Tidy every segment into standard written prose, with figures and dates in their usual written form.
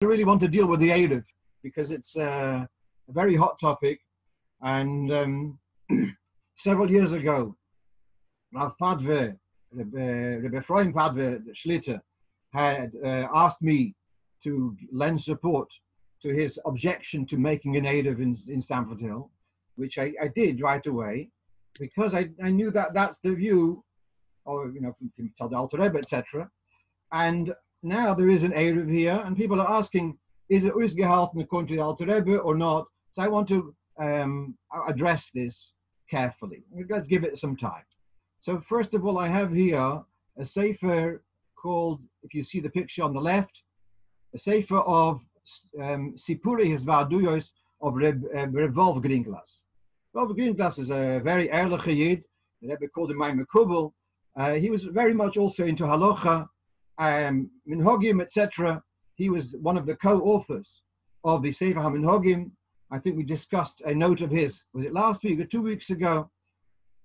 really want to deal with the Erev because it's a very hot topic. And several years ago, Rav Padve, Rebbe Ephraim Padve, the Shlita, had asked me to lend support to his objection to making an Erev in Stamford Hill, which I did right away, because I knew that that's the view, or from the Alter Rebbe, etc. And now there is an Erev here, and people are asking, is it ausgehalten according to the Alter Rebbe or not? So I want to address this carefully. Let's give it some time. So first of all, I have here a sefer called, if you see the picture on the left, a sefer of Sipurei Hizvaduyos of Reb Wolf Gringlas. Wolf Gringlas is a very early Yid. The Rebbe called him my Mekubal. He was very much also into halacha, minhagim, etc. He was one of the co-authors of the Sefer HaMinhagim. I think we discussed a note of his, was it last week or 2 weeks ago?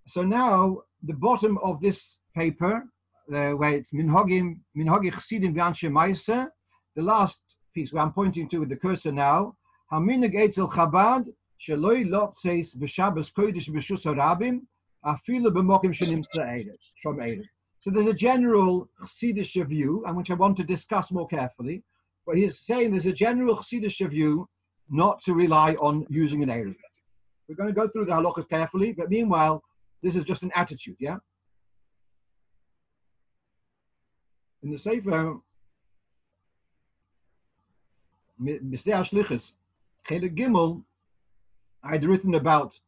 So now, the bottom of this paper, where it's Minhagi Chsidim V'Anshe Ma'aseh, the last piece where I'm pointing to with the cursor now, Haminig Eitzel Chabad, Sheloi Lotzeis B'Shabbos Kodesh B'Shus HaRabim, Afilu B'Mokim Shenimtza Erev, from Erev. So there's a general Chassidish view, and which I want to discuss more carefully, but he's saying there's a general Chassidish view not to rely on using an Erev. We're going to go through the halachas carefully, but meanwhile, this is just an attitude, yeah? In the Sefer, Misdei HaShlichus, Chelek Gimel, I had written about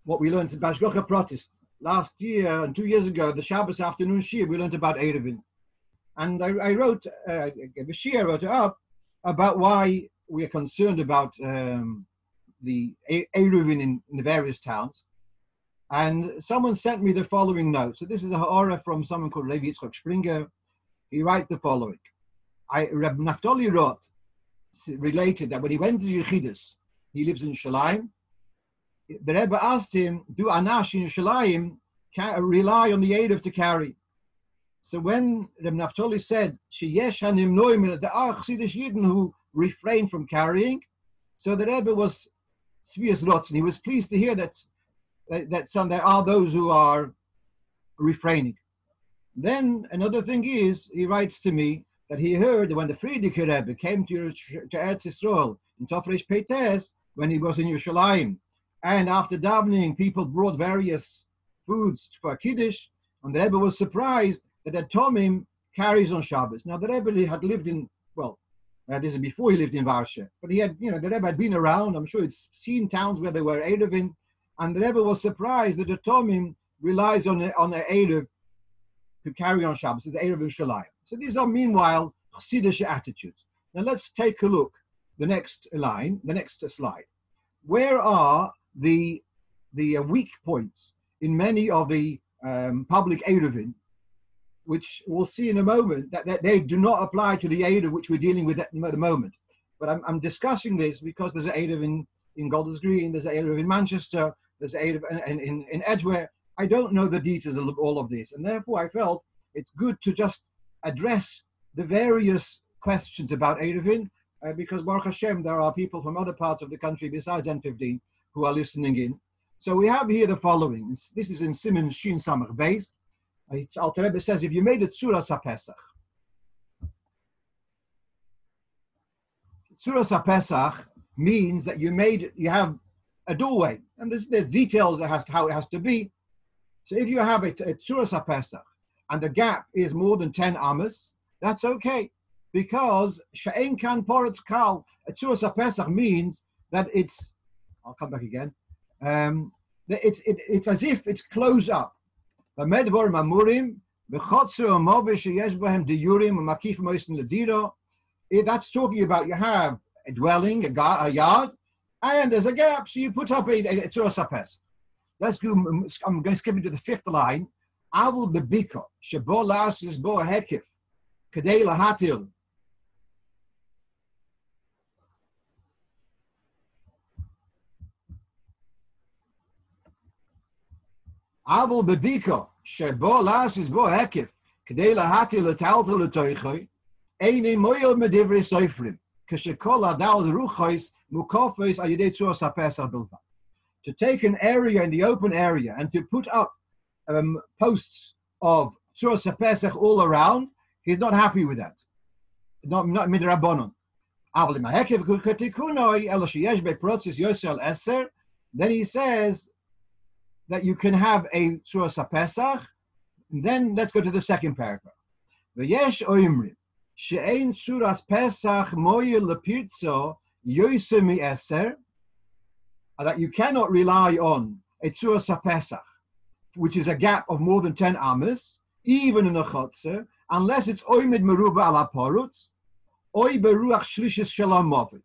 what we learned in Bashgocha Protest. Last year and 2 years ago, the Shabbos afternoon Shir, we learned about Eruvin. And I wrote, gave a Shir, wrote it up, about why we are concerned about the Eruvin in the various towns. And someone sent me the following note. So this is a ha'ara from someone called Levi Ytzchak Springer. He writes the following. Reb Naftali Roth related that when he went to Yechidus, he lives in Yerushalayim, the Rebbe asked him, do Anash in Yerushalayim rely on the Erev to carry? So when Reb Naftali said, Sheyesh hanimnoim, there are Chassidish Yidden who refrain from carrying, so the Rebbe was Svias Rotz, and he was pleased to hear that there are those who are refraining. Then another thing is, he writes to me that he heard when the Frierdiker Rebbe came to Eretz Yisrael in Tofresh Peites, when he was in Yerushalayim, and after davening, people brought various foods for Kiddush, and the Rebbe was surprised that the Tomim carries on Shabbos. Now the Rebbe had lived in, this is before he lived in Varsha, but he had, the Rebbe had been around. I'm sure he'd seen towns where there were Eruvin, and the Rebbe was surprised that the Tomim relies on the Erev to carry on Shabbos, the Erev in Shalayim. So these are, meanwhile, Chassidish attitudes. Now let's take a look, the next line, the next slide. Where are the weak points in many of the public Eruvin, which we'll see in a moment, that they do not apply to the Erev which we're dealing with at the moment. But I'm discussing this because there's an Erev in Golders Green, there's an Erev in Manchester, there's an Erev in Edgware. I don't know the details of all of this, and therefore I felt it's good to just address the various questions about Eruvin, because Baruch Hashem, there are people from other parts of the country besides N15 who are listening in. So we have here the following. This is in Siman Shin Samach Beis. Alter Rebbe says, if you made a Tzuras HaPesach, Tzuras HaPesach means that you have a doorway, and there's details how it has to be. So if you have a Tzuras HaPesach, and the gap is more than 10 amas, that's okay, because She'en Kan Porat Kal, a Tzuras HaPesach means that it's, I'll come back again, it's as if it's closed up. That's talking about you have a dwelling, a yard, and there's a gap, so you put up a Tzuras HaPesach. Let's go, I'm going to skip into the fifth line. Avul bebika, shebo lasis bo hekif, kadei lahatil. Avul bebika, shebo lasis bo hekif, kadei lahatil etaltel letoichoi, eine moyel medivri soifrim. To take an area in the open area and to put up posts of Tzuras HaPesach all around, he's not happy with that. Not midrabanon. Then he says that you can have a Tzuras HaPesach. Then let's go to the second paragraph. V'yesh oimrim she'ein Tzuras Pesach moyel lepirtzo yoyse mi-eser, that you cannot rely on a Tzuras HaPesach, which is a gap of more than 10 amas, even in a chotzer, unless it's oimid meruba ala porutz, oy beruach shlishis shalom movi.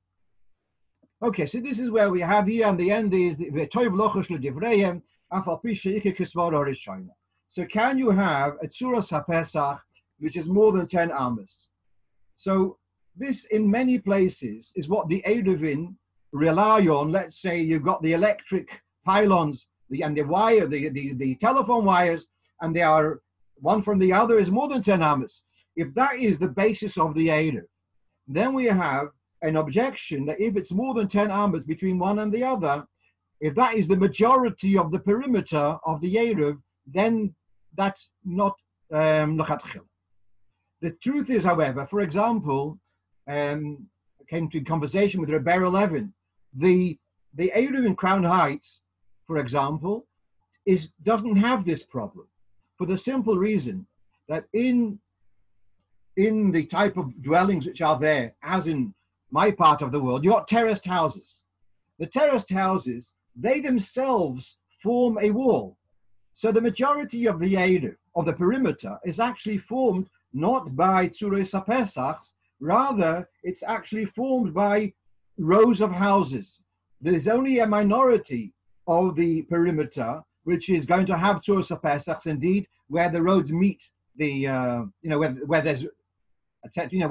Okay, so this is where we have here, and the end is the toiv lochosh ledivreim afal pi sheike kisvar orishayna. So can you have a Tzuras HaPesach which is more than 10 amas? So this, in many places, is what the Aruvin rely on. Let's say you've got the electric pylons and the wire, the telephone wires, and they are one from the other is more than 10 amas. If that is the basis of the Eruv, then we have an objection that if it's more than 10 amas between one and the other, if that is the majority of the perimeter of the Eruv, then that's not lechatchila. The truth is, however, for example, I came to conversation with Rebbe Levin. The Eruv in Crown Heights, for example, doesn't have this problem for the simple reason that in the type of dwellings which are there, as in my part of the world, you got terraced houses. The terraced houses, they themselves form a wall. So the majority of the Eruv, of the perimeter, is actually formed not by Tzuras HaPesachs, rather it's actually formed by rows of houses. There's only a minority of the perimeter which is going to have Tzuras HaPesachs, indeed, where the roads meet the, where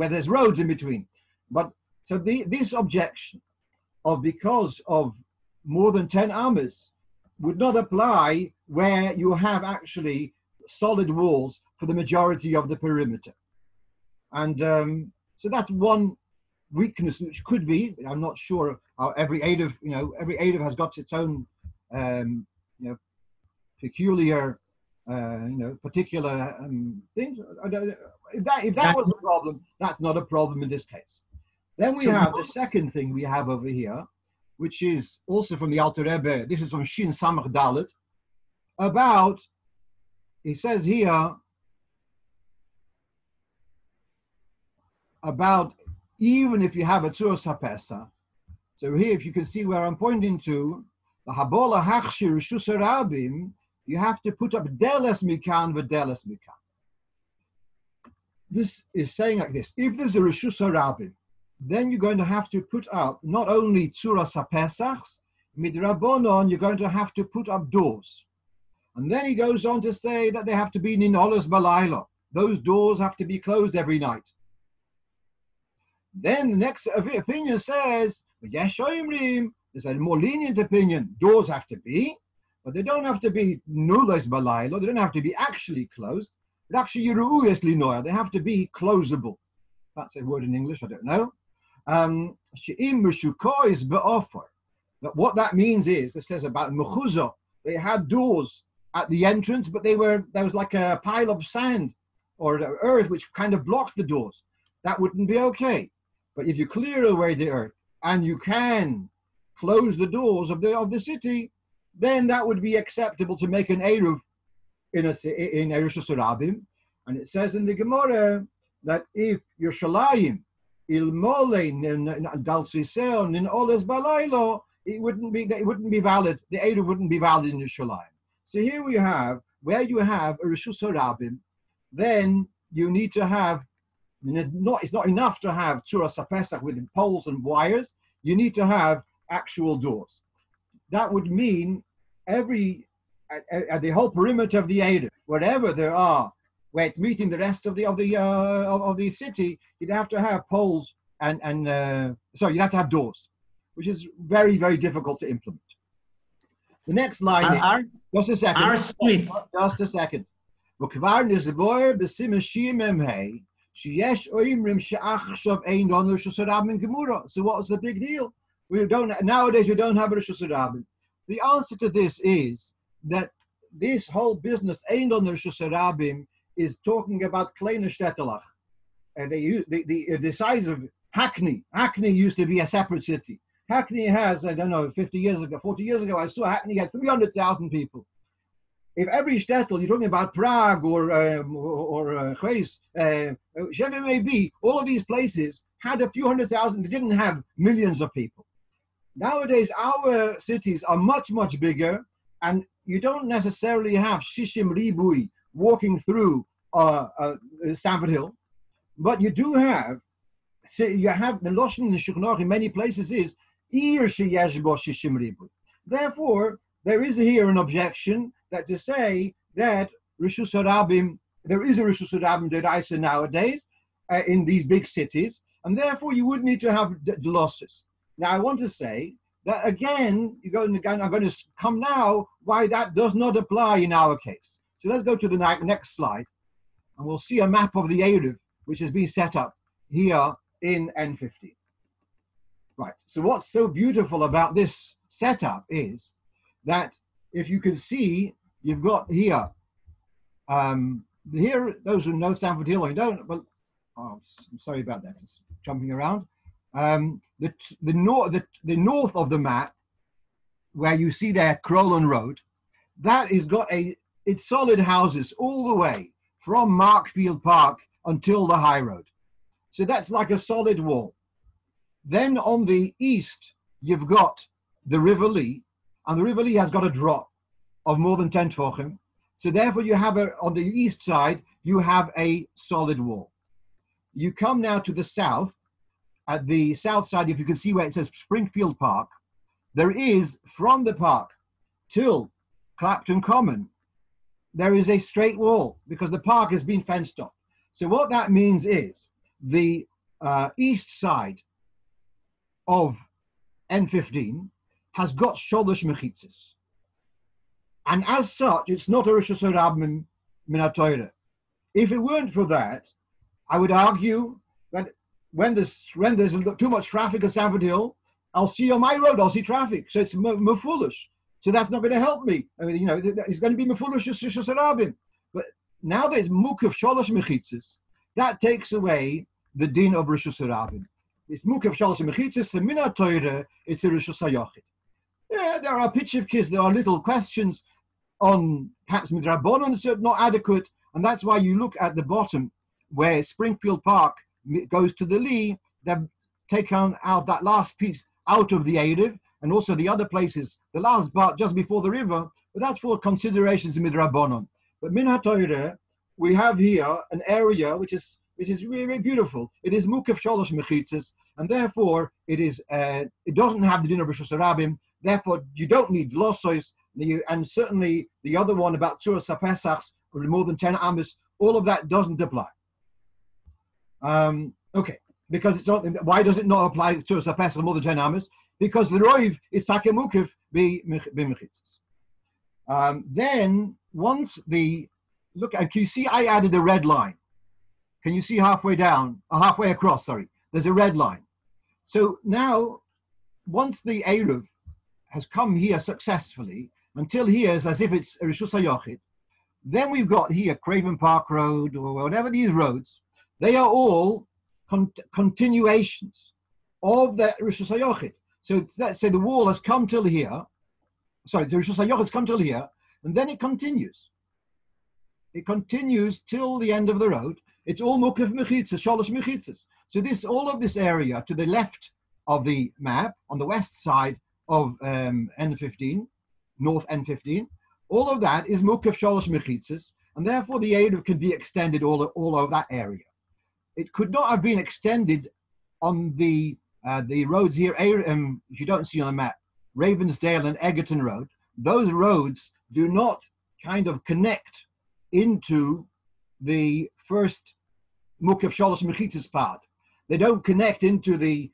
there's roads in between. But so this objection of because of more than 10 amas would not apply where you have actually solid walls for the majority of the perimeter. And so that's one weakness which could be, I'm not sure how every Eruv has got its own, peculiar, particular things. If that was a problem, that's not a problem in this case. Then we have the second thing we have over here, which is also from the Alter Rebbe. This is from Shin Samach Dalet, about, he says here, about even if you have a Tzuras HaPesach. So here, if you can see where I'm pointing to, the Habola Hachshir Rishus Harabim, you have to put up Deles Mikan v'Deles Mikan. This is saying like this: if there's a Rishus Harabim, then you're going to have to put up not only Tzuras HaPesachs, Midrabonon, you're going to have to put up doors. And then he goes on to say that they have to be Ninolos Balayla. Those doors have to be closed every night. Then the next opinion says, there's a more lenient opinion. Doors have to be, but they don't have to be Nulos Balayla. They don't have to be actually closed. But actually, they have to be closable. That's a word in English, I don't know. But what that means is, it says about Mechuzah, they had doors at the entrance, but there was like a pile of sand or earth which kind of blocked the doors. That wouldn't be okay. But if you clear away the earth and you can close the doors of the city, then that would be acceptable to make an Eruv in Rishus Harabim. And it says in the Gemara that if Yerushalayim ilmole dal sisel nin oles balaylo, it wouldn't be valid. The Eruv wouldn't be valid in Yerushalayim. So here we have where you have a Rishus Harabim, then you need to have. It's not enough to have Tzuras HaPesach with poles and wires. You need to have actual doors. That would mean the whole perimeter of the Eruv, wherever there are, where it's meeting the rest of the city, you'd have to have poles you'd have to have doors, which is very, very difficult to implement. The next line just a second. Sheyesh oimrim she'achshav ein lanu reshus harabim gemura. So what's the big deal? Nowadays we don't have a reshus harabim. The answer to this is that this whole business ein lanu reshus harabim is talking about kleine shtettelach. And the size of Hackney. Hackney used to be a separate city. Hackney has, I don't know, 40 years ago, I saw Hackney had 300,000 people. If every shtetl, you're talking about Prague or Chais, whichever it may be, all of these places had a few 100,000. They didn't have millions of people. Nowadays, our cities are much, much bigger, and you don't necessarily have Shishim Ribui walking through Stamford Hill, but you do have, you have the Lashon in the Shulchan Aruch in many places is Ir sheyesh bo shishim ribui. Therefore, there is here an objection that to say that Reshus Harabim, there is a Reshus Harabim deraisa nowadays in these big cities, and therefore you would need to have the losses. Now, I want to say that again, I'm going to come now why that does not apply in our case. So let's go to the next slide, and we'll see a map of the Eruv, which has been set up here in N15. Right, so what's so beautiful about this setup is that if you can see, you've got here, those who know Stamford Hill, or you don't, but I'm sorry about that, it's jumping around. The north of the map, where you see there Crowland Road, that has got it's solid houses all the way from Markfield Park until the high road. So that's like a solid wall. Then on the east, you've got the River Lee, and the River Lee has got a drop of more than 10 tefachim. So therefore you have on the east side, you have a solid wall. You come now to the south. At the south side, if you can see where it says Springfield Park, there is, from the park till Clapton Common, there is a straight wall because the park has been fenced off. So what that means is the east side of N15 has got sholosh mechitzas. And as such, it's not a Reshus Harabim min haTorah. If it weren't for that, I would argue that when there's too much traffic at Stamford Hill, I'll see on my road, I'll see traffic. So it's foolish. So that's not going to help me. I mean, it's going to be foolish Reshus Harabim. But now there's mukaf sholosh mechitzas. That takes away the din of Reshus Harabim. It's mukaf shalosh mechitzas. The min haTorah, it's a Reshus HaYochid. Yeah, there are pitchivkis, there are little questions on perhaps midrabanan, so not adequate, and that's why you look at the bottom where Springfield Park goes to the Lee. They've taken out that last piece out of the Eruv, and also the other places, the last part just before the river, but that's for considerations in midrabanan. But min haTorah, we have here an area which is really, really beautiful. It is mukaf sholosh mechitzas, and therefore it doesn't have the din of Reshus Harabim. Therefore, you don't need lossos, and certainly the other one about Tzuras HaPesachs, or more than 10 amas, all of that doesn't apply. Okay, because it's not. Why does it not apply to Tzuras HaPesach more than 10 amas? Because the roiv is takemukif b'mechitzas. Then once look, can you see I added a red line? Can you see halfway down, or halfway across? Sorry, there's a red line. So now, once the Eruv has come here successfully, until here is as if it's a Reshus HaYochid, then we've got here Craven Park Road, or whatever these roads, they are all continuations of the Reshus HaYochid. So let's say the wall has come till here, the Reshus HaYochid has come till here, and then it continues. It continues till the end of the road. It's all mukaf mechitzas, sholosh mechitzas. So all of this area to the left of the map, on the west side of N15, North N15, all of that is mukaf sholosh mechitzas, and therefore the Eruv can be extended all over that area. It could not have been extended on the roads here, if you don't see on the map, Ravensdale and Egerton Road. Those roads do not kind of connect into the first mukaf sholosh mechitzas part. They don't connect into the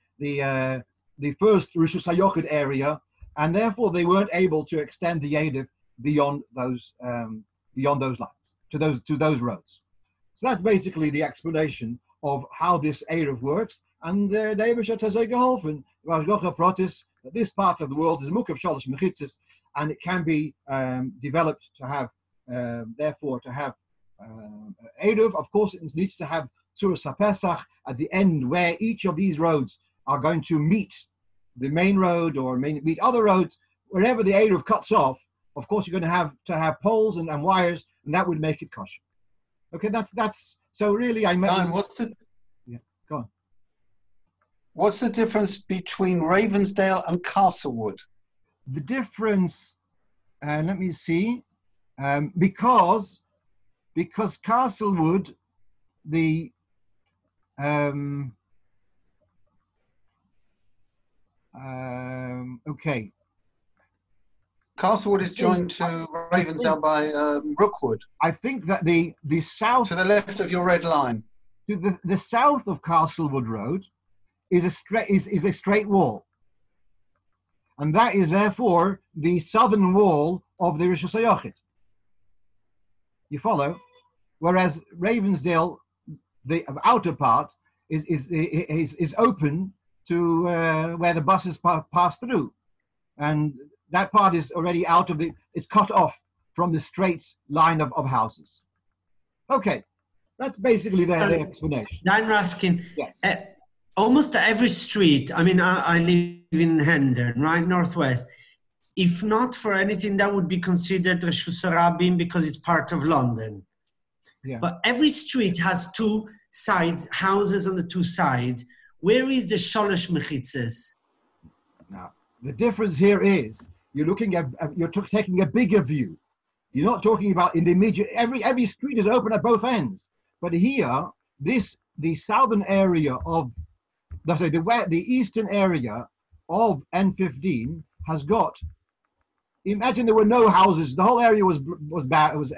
first Reshus HaYochid area, and therefore they weren't able to extend the Eruv beyond those lines to those roads. So that's basically the explanation of how this Eruv works, and the Eibushat has geholfen. This part of the world is Mukav Shalosh Mechitzis, and it can be developed to have, therefore, to have Eruv. Of course, it needs to have Tzuras HaPesach at the end, where each of these roads are going to meet the main road or meet other roads. Wherever the Eruv cuts off, of course, you're going to have poles and wires, and that would make it kosher. Okay, that's so really I meant. Yeah, go on. What's the difference between Ravensdale and Castlewood? The difference, let me see, because Castlewood, the okay. Castlewood is joined to Ravensdale by Rookwood. I think that the south, to the left of your red line, to the south of Castlewood Road is a straight wall, and that is therefore the southern wall of the Rishus HaYachid. You follow? Whereas Ravensdale, the outer part, is open to where the buses pass through, and that part is already out of it's cut off from the straight line of houses. Okay, that's basically the explanation. Dan Raskin, yes. Almost every street, I mean, I live in Hendon, right, northwest. If not for anything, that would be considered Reshus HaRabim because it's part of London. Yeah. But every street has two sides, houses on the two sides. Where is the Sholosh Mechitzes? Now, the difference here is you're looking at, taking a bigger view. You're not talking about in the immediate, every street is open at both ends. But here, the southern area of, the eastern area of N15 has got, imagine there were no houses, the whole area was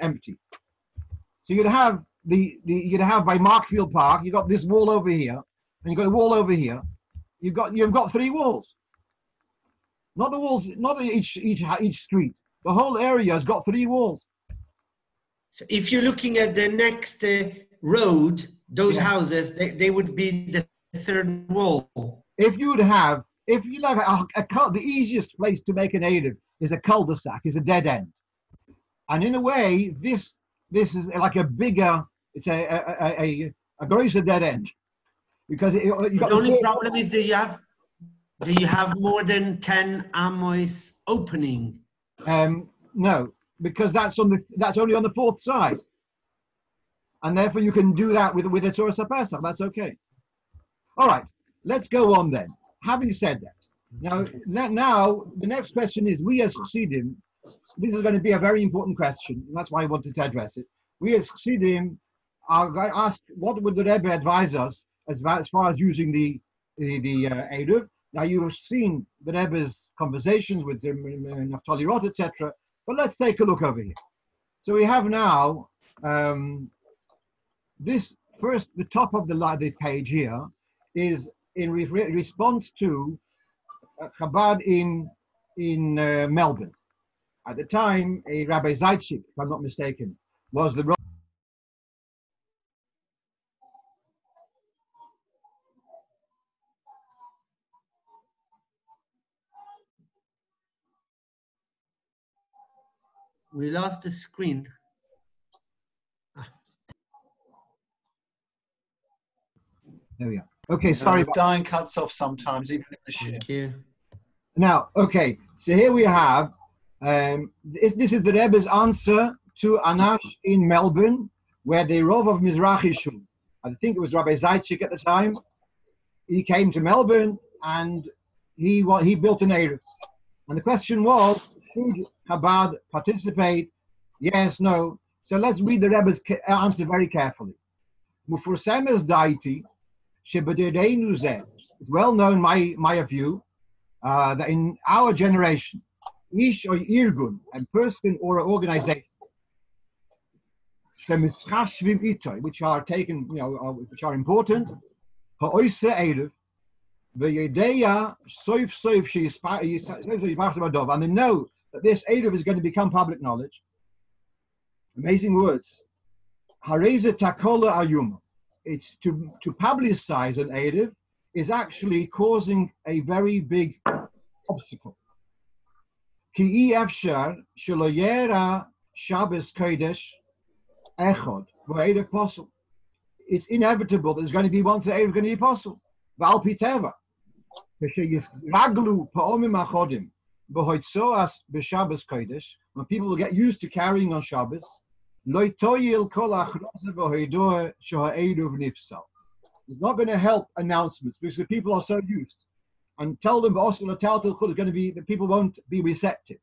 empty. So you'd have by Markfield Park, you've got this wall over here, and you've got a wall over here. You've got three walls. Not the walls, not each street. The whole area has got three walls. So if you're looking at the next road, those houses, they would be the third wall. If you have the easiest place to make an Eruv is a cul-de-sac, is a dead end. And in a way, this is like a bigger, it's a grosser dead end. Because the only problem is that you have more than 10 amos opening. No, because that's only on the fourth side, and therefore you can do that with a Tzuras HaPesach. That's okay. All right, let's go on then. Having said that, now the next question is: we as Chassidim, this is going to be a very important question, and that's why I wanted to address it. We as Chassidim are going to ask, what would the Rebbe advise us as far as using the Eruv? Now you have seen the Rebbe's conversations with Naftali Roth, etc. But let's take a look over here. So we have now this first, the top of the page here is in response to Chabad in Melbourne. At the time, a Rabbi Zaitchik, if I'm not mistaken, was the We lost the screen. There we are. Okay, sorry. The dying cuts off sometimes, even in the ship. Thank you. Now, okay, so here we have, this is the Rebbe's answer to Anash in Melbourne, where the Rov of Mizrahi Shul, I think it was Rabbi Zaitchik at the time, he came to Melbourne and he built an Eruv. And the question was, should Chabad participate? Yes, no. So let's read the Rebbe's answer very carefully. Mufursemes daiti shebedereinu zeh. It's well known, my view, that in our generation, ish or irgun, a person or an organization, which are taken, which are important, and they know that this Eruv is going to become public knowledge. Amazing words. Hareze takola ayuma. it's to publicize an Erev is actually causing a very big obstacle. Ki efshar shelo yera Shabbos Kodesh echad v'Erev posel. It's inevitable that there's going to be once an Erev going to be posel. V'al piteva raglu pa'omim achodim b'hoitzoas b'Shabbos Kodesh. When people will get used to carrying on Shabbos, lo toyil kol achroze v'hoidoah she'ha'eruv nifsal. It's not going to help announcements because the people are so used. And tell them also is going to be that people won't be receptive.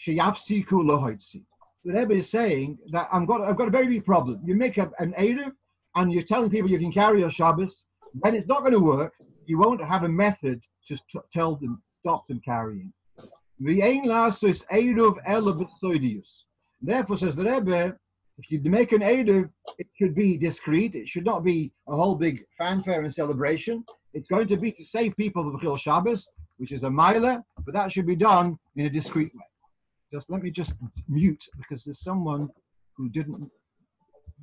Sheyafsiku lohoitzi. The Rebbe is saying that I've got a very big problem. You make an Erev and you're telling people you can carry on Shabbos, then it's not going to work. You won't have a method to tell them, stop them carrying. Therefore, says the Rebbe, if you make an Erev, it should be discreet. It should not be a whole big fanfare and celebration. It's going to be to save people of B'chil Shabbos, which is a mila, but that should be done in a discreet way. Let me mute, because there's someone who didn't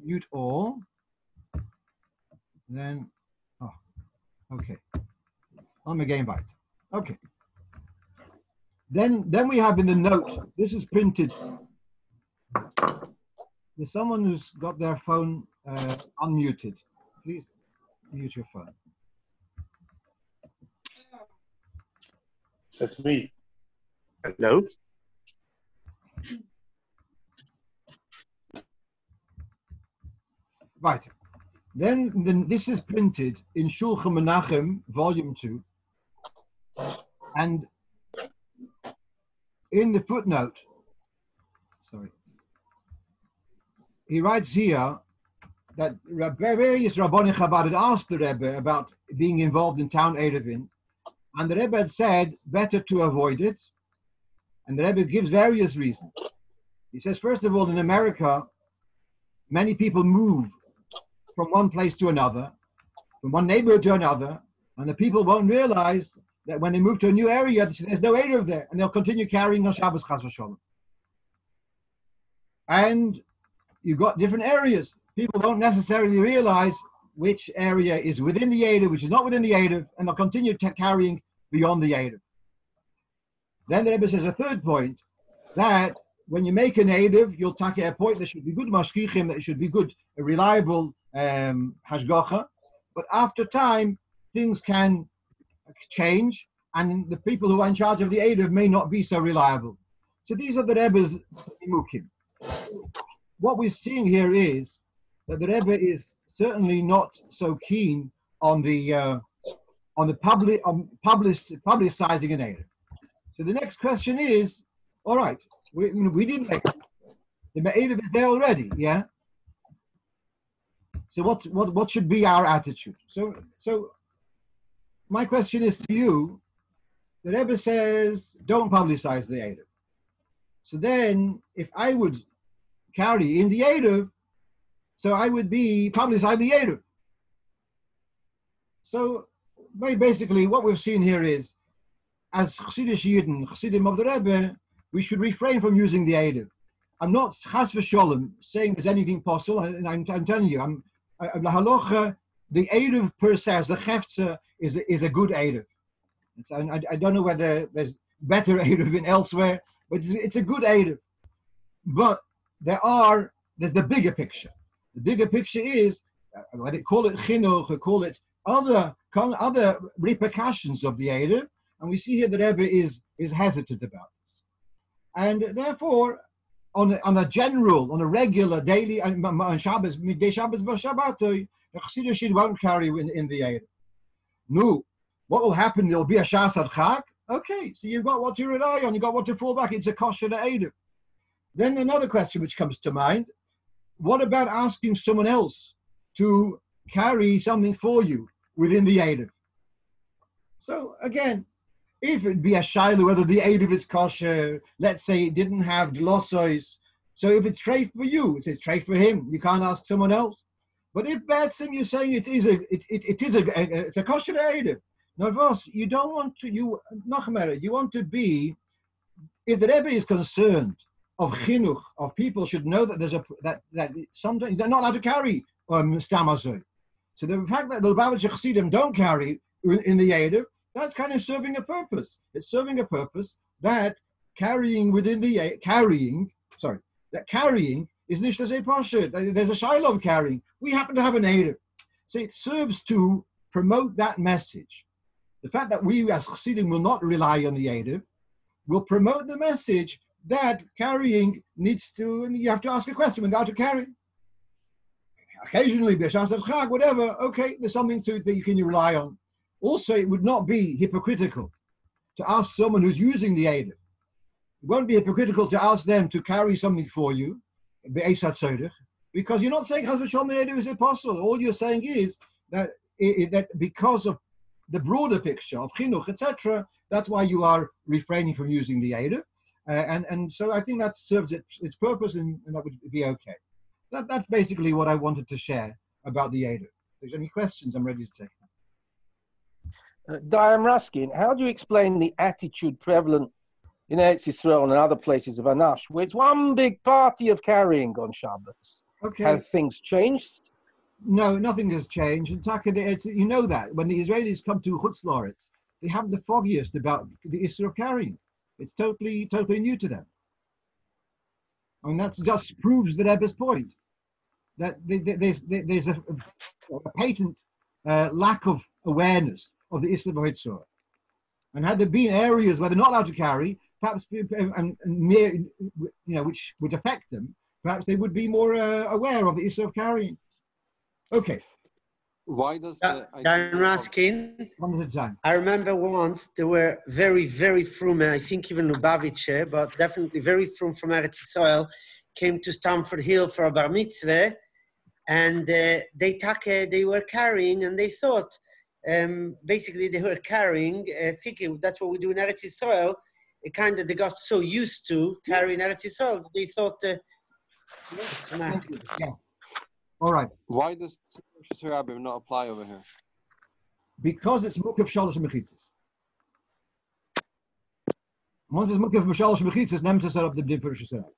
mute all. Then, okay. I'm again right. Okay. Then we have in the note, this is printed. There's someone who's got their phone unmuted. Please mute your phone. That's me. Hello? Right. Then this is printed in Shulchan Menachem, Volume 2. And in the footnote, he writes here that various Rabbanei Chabad had asked the Rebbe about being involved in town Eruvin, and the Rebbe had said better to avoid it, and the Rebbe gives various reasons. He says, first of all, in America, many people move from one place to another, from one neighborhood to another, and the people won't realize that when they move to a new area, there's no Erev there, and they'll continue carrying on Shabbos Chas v'Sholom. And you've got different areas. People don't necessarily realize which area is within the Erev, which is not within the Erev, and they'll continue carrying beyond the Erev. Then the Rebbe says a third point, that when you make an Erev, you'll take a point that should be good mashkichim, that it should be good, a reliable hashgacha. But after time, things can change, and the people who are in charge of the Erev may not be so reliable. So these are the Rebbe's imukim. What we're seeing here is that the Rebbe is certainly not so keen on publicizing an Erev. So the next question is, all right, we didn't make it. The Erev is there already, yeah? So what should be our attitude? So my question is to you, the Rebbe says, don't publicize the Erev. So then, if I would carry in the Erev, so I would be publicizing the Erev. So basically what we've seen here is, as Chassidish Yidden, Chassidim of the Rebbe, we should refrain from using the Erev. I'm not chas v'sholem saying there's anything possible, and I'm telling you, the Erev per se, as the Chefza, is a good Erev. I don't know whether there's better Erev in elsewhere, but it's a good Erev. But there's the bigger picture. The bigger picture is, they call it chinuch, or call it other repercussions of the Erev, and we see here that Rebbe is hesitant about this. And therefore, on a regular, daily, on Shabbos, midday Shabbos, Shabbat, the Chassidish won't carry in the Erev. No, what will happen? There'll be a Shas Chag. Okay, so you've got what to rely on, you've got what to fall back. It's a kosher Erev. Then another question which comes to mind, what about asking someone else to carry something for you within the Erev? So again, if it be a shayla whether the Erev is kosher, let's say it didn't have glossos, so if it's treif for you, it's treif for him, you can't ask someone else. But if Batsim, you're saying it's a kosher Erev. Now, you don't want to, you want to be, if the Rebbe is concerned of chinuch, of people should know that that sometimes they're not allowed to carry stamazoi. So the fact that the Lubavitcher Chassidim don't carry in the Erev, that's kind of serving a purpose. It's serving a purpose that carrying is nicht as a pasha. There's a shiloh of carrying. We happen to have an Erev. So it serves to promote that message. The fact that we as Chassidim will not rely on the Erev will promote the message that carrying needs to, and you have to ask a question when how to carry. Occasionally, whatever, okay, there's something that you can rely on. Also, it would not be hypocritical to ask someone who's using the Erev. It won't be hypocritical to ask them to carry something for you, because you're not saying Chas v'Shalom the Erev is apostle. All you're saying is that because of the broader picture of chinuch, etc., that's why you are refraining from using the Erev. And so I think that serves its purpose, and that would be okay. That's basically what I wanted to share about the Erev. If there's any questions, I'm ready to take them. Diane Raaskin, how do you explain the attitude prevalent in Eretz Yisrael and other places of Anash, where it's one big party of carrying on Shabbos? Okay. Have things changed? No, nothing has changed. In fact, you know that when the Israelis come to Chutz La'aretz, they have the foggiest about the issue of carrying. It's totally new to them. I mean, that just proves the Rebbe's point, that there's a patent lack of awareness of the Islam of Hitzor. And had there been areas where they're not allowed to carry, perhaps, which would affect them, perhaps they would be more aware of the issue of carrying. Okay. Why does Dan Raskin? I remember once there were very, very frum, I think even Lubavitcher, but definitely very frum from Eretz Yisrael, came to Stamford Hill for a bar mitzvah, and they were carrying, and they thought, basically they were carrying, thinking that's what we do in Eretz Yisrael. They got so used to carrying Eretz Yisrael, they thought, yeah. All right. Why does Rabbim not apply over here? Because it's Mukaf Shalosh Mechitzas. Once it's Mukaf Shalosh Mechitzas, Nemt to set up the B'dim for Rosh Hashanah.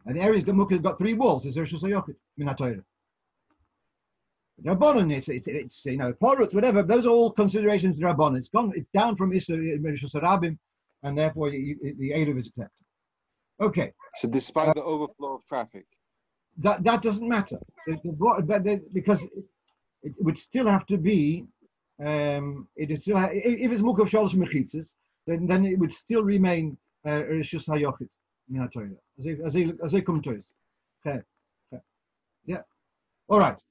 And the area's got 3 walls. It's Rosh Hashanah min HaTorah. Rabbanon, it's Porut, whatever. Those are all considerations of Rabbanon. It's down from Rosh Hashanah, and therefore the Erev is accepted. Okay. So despite the overflow of traffic. That doesn't matter, because it would still have to be. If it's Mukav Shalosh Mechitzas, then it would still remain Rishus HaYochid min HaTorah as they come to us. Okay. Yeah. All right.